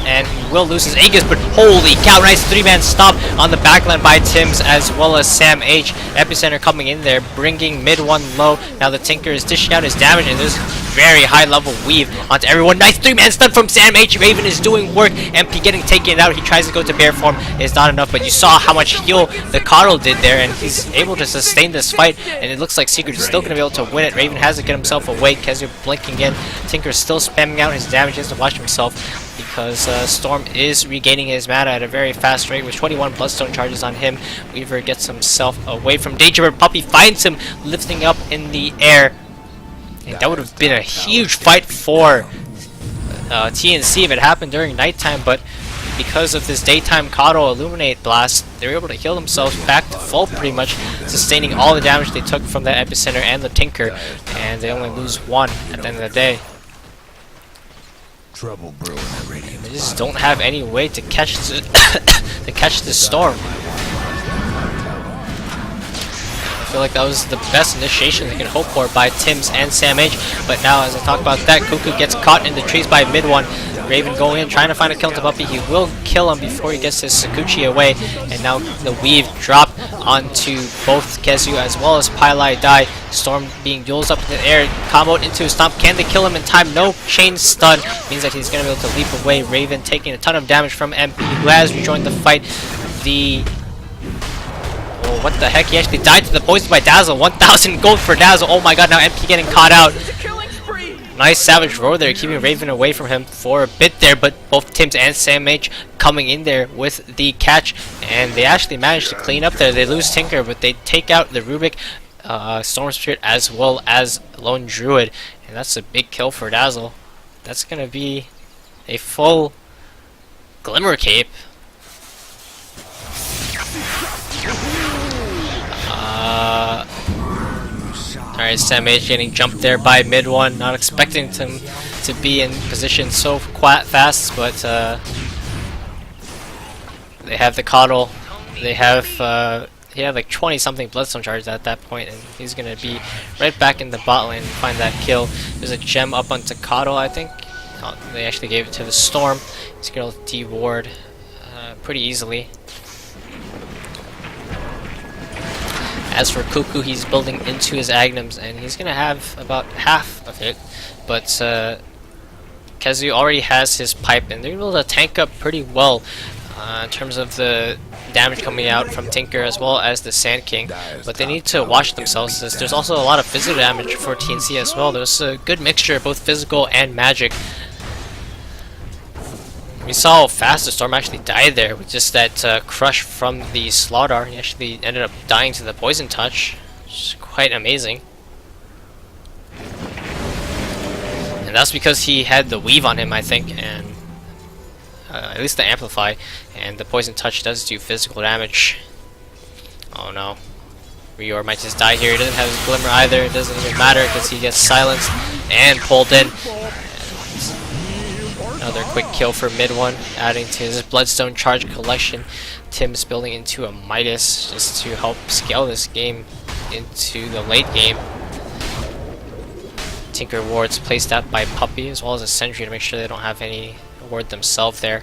and he will lose his Aegis, but holy cow, nice 3-man stop on the backline by Tims as well as Sam H. Epicenter coming in there, bringing mid one low. Now the Tinker is dishing out his damage, and there's very high level weave onto everyone. Nice 3-man stun from Sam H. Raven is doing work. MP getting taken out. He tries to go to bear form. It's not enough, but you saw how much heal the Coddle did there, and he's able to sustain this fight, and it looks like Secret is still going to be able to win it. Raven has to get himself away. Kezio blinking in. Tinker's still spamming out his damage. He has to watch himself because Storm is regaining his mana at a very fast rate with 21 Bloodstone charges on him. Weaver gets himself away from danger, but Puppey finds him lifting up in the air. And that would have been a huge fight for TNC if it happened during nighttime, but because of this daytime Kato Illuminate Blast, they were able to heal themselves back to full pretty much, sustaining all the damage they took from that Epicenter and the Tinker, and they only lose one at the end of the day. Trouble brewing at Radiant. They just don't have any way to catch the to catch the Storm. I feel like that was the best initiation they could hope for by Tims and Sam H. But now, as I talk about that, Cuckoo gets caught in the trees by mid one. Raven going in, trying to find a kill to Puppey. He will kill him before he gets his Sakuchi away. And now the weave dropped onto both Kezu as well as Pylai Die. Storm being duels up in the air, comboed into a stomp. Can they kill him in time? No. Chain stun means that he's going to be able to leap away. Raven taking a ton of damage from MP, who has rejoined the fight. Oh, what the heck? He actually died to the poison by Dazzle. 1,000 gold for Dazzle. Oh my god, now MP getting caught out. Nice Savage Roar there, keeping Raven away from him for a bit there, but both Tims and Sam H coming in there with the catch, and they actually managed to clean up there. They lose Tinker, but they take out the Rubik Storm Spirit as well as Lone Druid, and that's a big kill for Dazzle. That's gonna be a full Glimmer Cape. Alright, Sam H getting jumped there by mid one. Not expecting him to be in position so fast, but they have the coddle. They have he had like 20 something bloodstone charges at that point, and he's gonna be right back in the bot lane and find that kill. There's a gem up onto coddle, I think. Oh, they actually gave it to the storm. He's gonna de-ward pretty easily. As for Cuckoo, he's building into his Agnums, and he's gonna have about half of it, but Kezu already has his pipe, and they're able to tank up pretty well in terms of the damage coming out from Tinker as well as the Sand King. But they need to watch themselves, as there's also a lot of physical damage for TNC as well. There's a good mixture of both physical and magic. We saw how fast the Storm actually died there with just that crush from the Slaughter. He actually ended up dying to the Poison Touch, which is quite amazing. And that's because he had the Weave on him, I think, and at least the Amplify, and the Poison Touch does do physical damage. Oh no. Rior might just die here. He doesn't have his Glimmer either. It doesn't even matter because he gets silenced and pulled in. Another quick kill for mid one, adding to his Bloodstone charge collection. Tim's building into a Midas just to help scale this game into the late game. Tinker wards placed out by Puppy as well as a Sentry to make sure they don't have any ward themselves there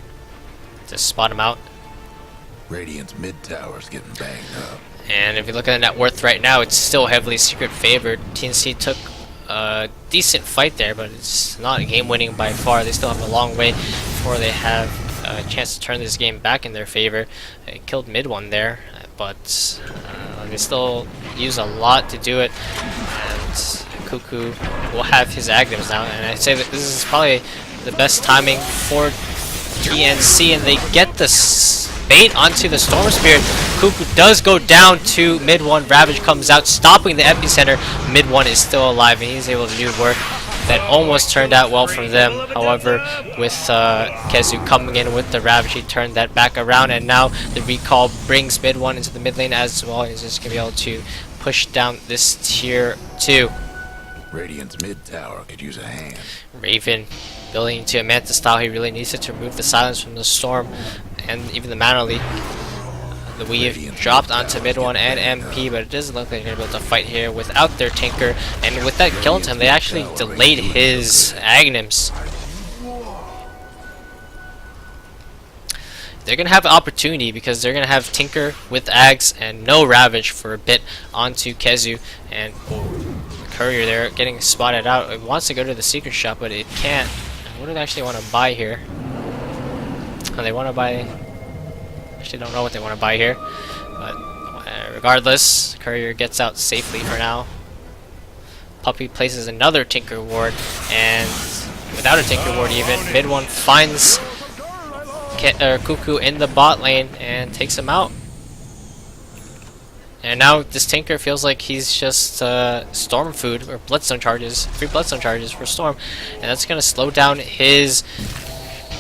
to spot him out. Radiant's mid tower's getting banged up. And if you look at the net worth right now, it's still heavily secret favored. TNC took a decent fight there, but it's not game winning by far. They still have a long way before they have a chance to turn this game back in their favor. They killed mid one there, but they still use a lot to do it. And Cuckoo will have his Agnums now, and I'd say that this is probably the best timing for TNC, and they get the bait onto the Storm Spirit. Cuckoo does go down to mid one. Ravage comes out, stopping the epicenter. Mid one is still alive, and he's able to do work that almost turned out well for them. However, with Kezu coming in with the Ravage, he turned that back around, and now the recall brings mid one into the mid lane as well. He's just gonna be able to push down this tier 2. Radiant's mid tower could use a hand. Raven building into a Manta style. He really needs it to remove the silence from the Storm and even the Mana Leak. The Weave dropped onto mid one and MP, but it doesn't look like they're going to be able to fight here without their Tinker. And with that kill time, they actually delayed his Agnums. They're going to have an opportunity because they're going to have Tinker with Ags and no Ravage for a bit onto Kezu. And Courier there getting spotted out. It wants to go to the secret shop, but it can't. What do they actually want to buy here? Oh, they want to buy... Actually, don't know what they want to buy here. But regardless, Courier gets out safely for now. Puppy places another Tinker ward, and without a Tinker ward even, mid one finds Cuckoo in the bot lane and takes him out. And now this Tinker feels like he's just Storm food, or Bloodstone charges, 3 Bloodstone charges for Storm, and that's going to slow down his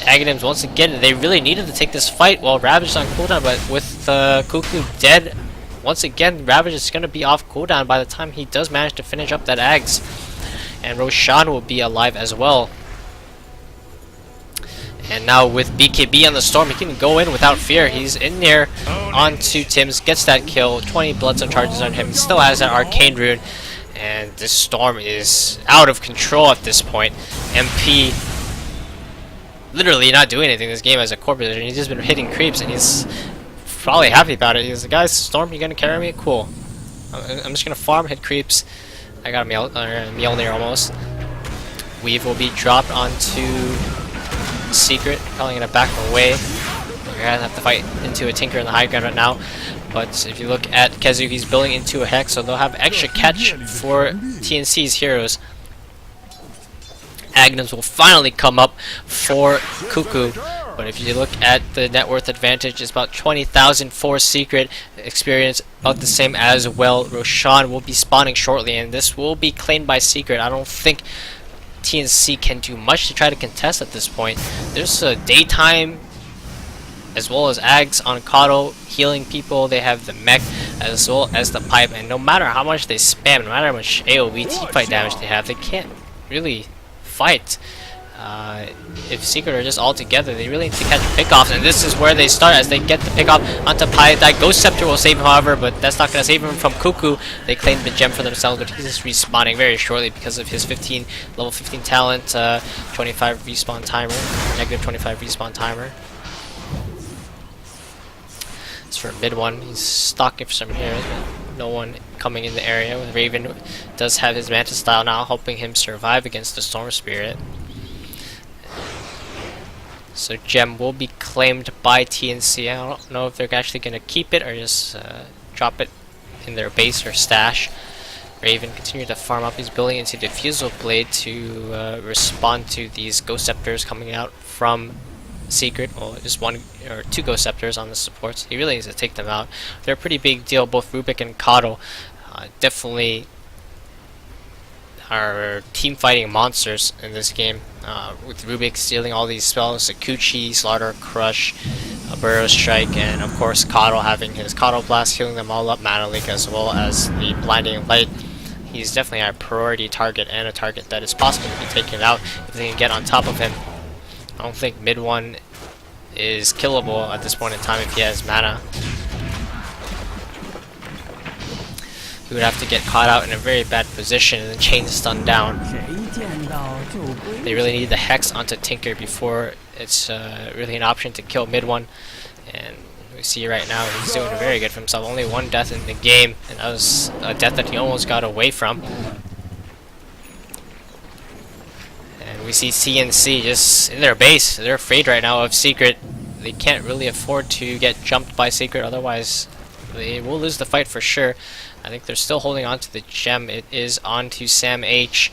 Agnums once again. They really needed to take this fight while Ravage is on cooldown, but with Cuckoo dead, once again, Ravage is going to be off cooldown by the time he does manage to finish up that Ags. And Roshan will be alive as well. And now with BKB on the Storm, he can go in without fear. He's in there onto Tim's, gets that kill, 20 Bloodstone charges on him, he still has that Arcane Rune, and this Storm is out of control at this point. MP literally not doing anything in this game as a core position. He's just been hitting creeps, and he's probably happy about it. He's like, guys, Storm, you gonna carry me? Cool. I'm just gonna farm, hit creeps. I got a Mjolnir almost. Weave will be dropped onto Secret, calling it a back away. You're gonna have to fight into a Tinker in the high ground right now. But if you look at Kezu, he's building into a Hex, so they'll have extra catch for TNC's heroes. Agnums will finally come up for Cuckoo, But if you look at the net worth advantage, it's about 20,000 for Secret. Experience about the same as well. Roshan will be spawning shortly, and this will be claimed by Secret. I don't think TNC can do much to try to contest at this point. There's a daytime as well as Ags on Kato healing people. They have the mech as well as the pipe, and no matter how much they spam, no matter how much AoE teamfight damage they have, they can't really fight. If Secret are just all together, they really need to catch pickoffs, and this is where they start as they get the pickoff onto Pipe. That Ghost Scepter will save him, however, but that's not going to save him from Cuckoo. They claim the gem for themselves, but he's just respawning very shortly because of his level 15 talent, 25 respawn timer, negative 25 respawn timer. As for mid one, he's stalking for some heroes, but no one coming in the area. Raven does have his Manta style now, helping him survive against the Storm Spirit. So gem will be claimed by TNC. I don't know if they're actually going to keep it or just drop it in their base or stash. Raven continue to farm up. He's building into Diffusal Blade to respond to these Ghost Scepters coming out from Secret. Well, just one or two Ghost Scepters on the supports. He really needs to take them out. They're a pretty big deal. Both Rubik and Kato definitely are team fighting monsters in this game. With Rubik stealing all these spells, Sakuchi, Slaughter, Crush, Burrow Strike, and of course Kato having his Kato Blast, healing them all up, Mana Leak, as well as the Blinding Light. He's definitely a priority target and a target that is possible to be taken out if they can get on top of him. I don't think mid one is killable at this point in time if he has mana. He would have to get caught out in a very bad position and then chain stun down. They really need the Hex onto Tinker before it's really an option to kill mid one. And we see right now he's doing very good for himself. Only one death in the game, and that was a death that he almost got away from. And we see TNC just in their base. They're afraid right now of Secret. They can't really afford to get jumped by Secret, otherwise they will lose the fight for sure. I think they're still holding on to the gem. It is on to Sam H.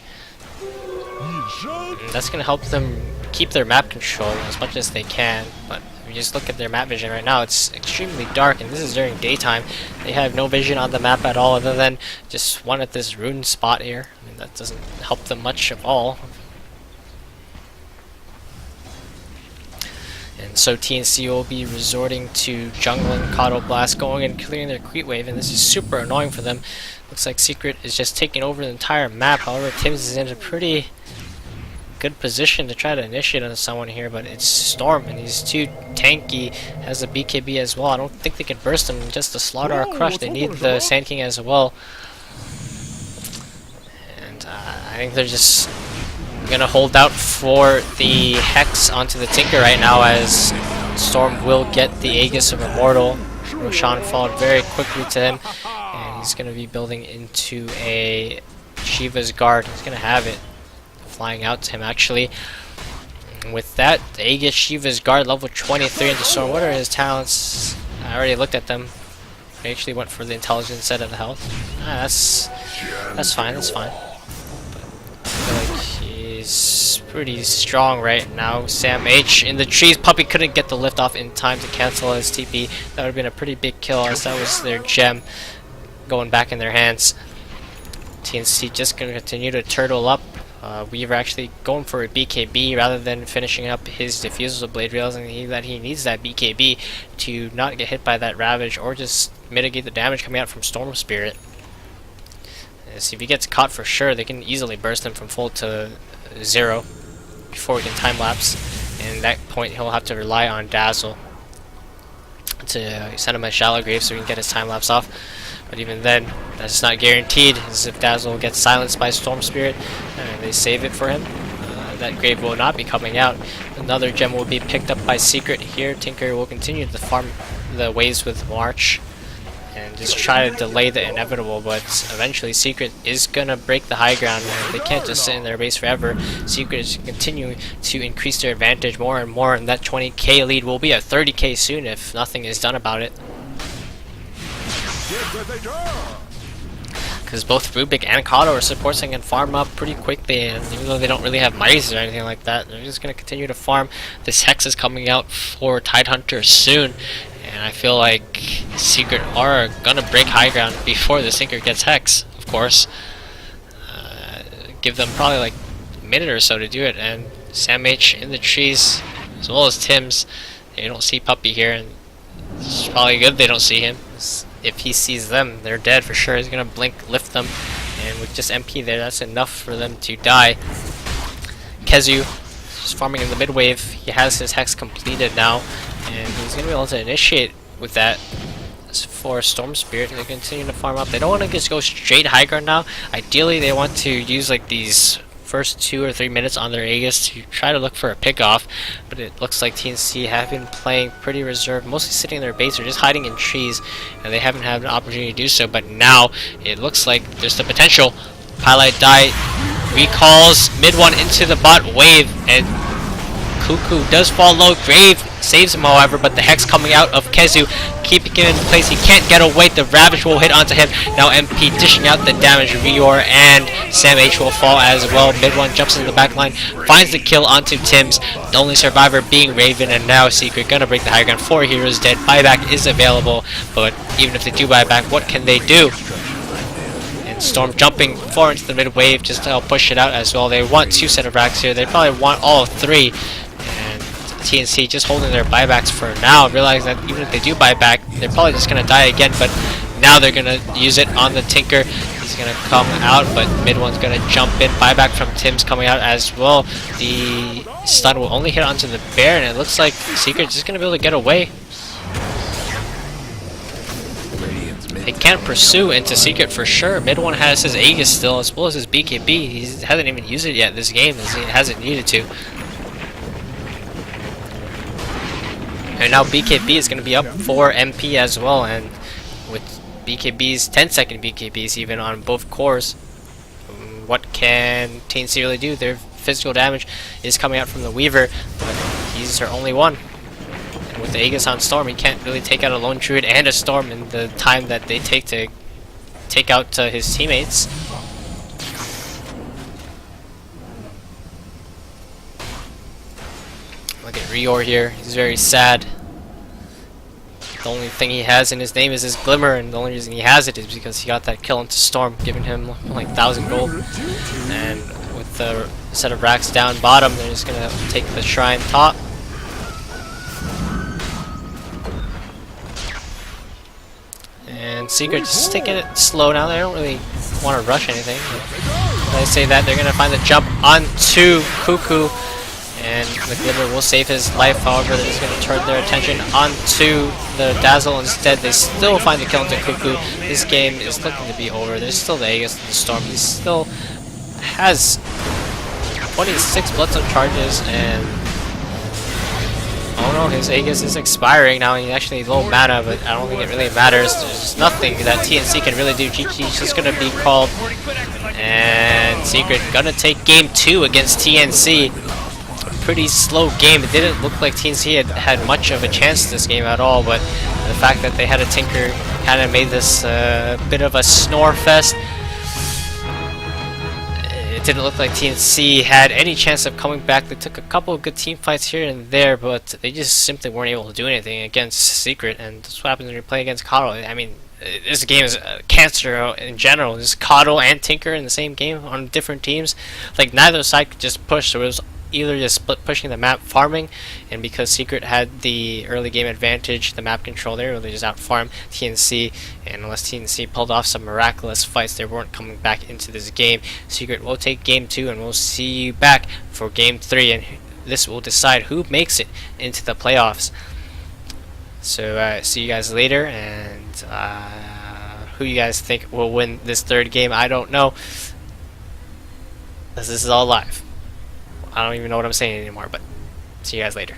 And that's going to help them keep their map control as much as they can. But if you just look at their map vision right now, it's extremely dark, and this is during daytime. They have no vision on the map at all other than just one at this rune spot here. I mean, that doesn't help them much at all. And so TNC will be resorting to jungling Kato Blast, going and clearing their creep wave, and this is super annoying for them. Looks like Secret is just taking over the entire map. However, Tim's is in a pretty good position to try to initiate on someone here, but it's Storm, and he's too tanky. Has a BKB as well. I don't think they can burst him just to slaughter or crush. They need the Sand King as well. And I think they're just gonna hold out for the Hex onto the Tinker right now, as Storm will get the Aegis of Immortal. Roshan followed very quickly to him, and he's gonna be building into a Shiva's Guard. He's gonna have it flying out to him actually. And with that, the Aegis Shiva's Guard level 23 into Storm. What are his talents? I already looked at them. I actually went for the intelligence instead of the health. That's fine, that's fine. But I feel like he's pretty strong right now. Sam H in the trees. Puppy couldn't get the lift off in time to cancel his TP. That would have been a pretty big kill, as that was their gem going back in their hands. TNC just going to continue to turtle up. Weaver actually going for a BKB rather than finishing up his Diffusal Blade, realizing that he needs that BKB to not get hit by that Ravage or just mitigate the damage coming out from Storm Spirit. So if he gets caught for sure, they can easily burst him from full to 0 before we can time lapse. And at that point, he'll have to rely on Dazzle to send him a Shallow Grave so we can get his time lapse off. But even then, that's not guaranteed, as if Dazzle gets silenced by Storm Spirit and they save it for him, that grave will not be coming out. Another gem will be picked up by Secret here. Tinker will continue to farm the waves with March and just try to delay the inevitable, but eventually Secret is gonna break the high ground, and they can't just sit in their base forever. Secret is continuing to increase their advantage more and more, and that 20k lead will be at 30k soon if nothing is done about it. because both Rubik and Kato are supports and can farm up pretty quickly, and even though they don't really have mice or anything like that, they're just going to continue to farm. This Hex is coming out for Tidehunter soon, and I feel like Secret are going to break high ground before the Sinker gets Hex, of course. Give them probably like a minute or so to do it, and Sam H in the trees, as well as Tim's. They don't see Puppy here, and it's probably good they don't see him. If he sees them, they're dead for sure. He's gonna blink, lift them, and with just MP there, that's enough for them to die. Kezu is farming in the mid wave. He has his Hex completed now, and he's gonna be able to initiate with that. For Storm Spirit, they continue to farm up. They don't want to just go straight high ground now. Ideally, they want to use like these first 2 or 3 minutes on their Aegis to try to look for a pick off, but it looks like TNC have been playing pretty reserved, mostly sitting in their base or just hiding in trees, and they haven't had an opportunity to do so. But now it looks like there's the potential. Pylite Die recalls mid one into the bot wave, and Cuckoo does fall low. Grave saves him, however, but the Hex coming out of Kezu, keeping him in place. He can't get away. The Ravage will hit onto him. Now MP dishing out the damage. Rior and Sam H will fall as well. Mid one jumps into the back line, finds the kill onto Tim's. The only survivor being Raven, and now Secret gonna break the high ground. 4 heroes dead. Buyback is available, but even if they do buy back, what can they do? And Storm jumping far into the mid wave just to help push it out as well. They want 2 set of racks here. They probably want all 3. TNC just holding their buybacks for now, realize that even if they do buy back, they're probably just going to die again, but now they're going to use it on the Tinker. He's going to come out, but mid one's going to jump in. Buyback from Tim's coming out as well. The stun will only hit onto the bear, and it looks like Secret's just going to be able to get away. They can't pursue into Secret for sure. Mid one has his Aegis still, as well as his BKB. He hasn't even used it yet this game, as he hasn't needed to. And now BKB is going to be up for MP as well, and with BKBs, 10-second BKBs even on both cores, what can TNC really do? Their physical damage is coming out from the Weaver, but he's their only one. And with the Aegis on Storm, he can't really take out a Lone Druid and a Storm in the time that they take to take out his teammates. Look at Rior here, he's very sad. The only thing he has in his name is his Glimmer, and the only reason he has it is because he got that kill into Storm, giving him like 1,000 gold. And with the set of racks down bottom, they're just gonna take the Shrine top. And Secret just taking it slow now. They don't really want to rush anything. When I say that, they're gonna find the jump onto Cuckoo, and the Glimmer will save his life. However, they're just going to turn their attention onto the Dazzle instead. They still find the kill into Cuckoo. This game is looking to be over. There's still the Aegis and the Storm. He still has 26 Bloodstone charges, and oh no, his Aegis is expiring now. He's actually low mana, but I don't think it really matters. There's nothing that TNC can really do. GG's just going to be called, and Secret going to take game 2 against TNC. Pretty slow game. It didn't look like TNC had much of a chance this game at all, but the fact that they had a Tinker kind of made this bit of a snore fest. It didn't look like TNC had any chance of coming back. They took a couple of good team fights here and there, but they just simply weren't able to do anything against Secret, and that's what happens when you play against Kato. I mean, this game is cancer in general. Just Kato and Tinker in the same game on different teams. Like, neither side could just push, so it was either just split pushing the map, farming, and because Secret had the early game advantage, the map control, they really just out farm TNC, and unless TNC pulled off some miraculous fights, they weren't coming back into this game. Secret will take game 2, and we'll see you back for game 3, and this will decide who makes it into the playoffs. So see you guys later, and who you guys think will win this 3rd game, I don't know, as this is all live. I don't even know what I'm saying anymore, but see you guys later.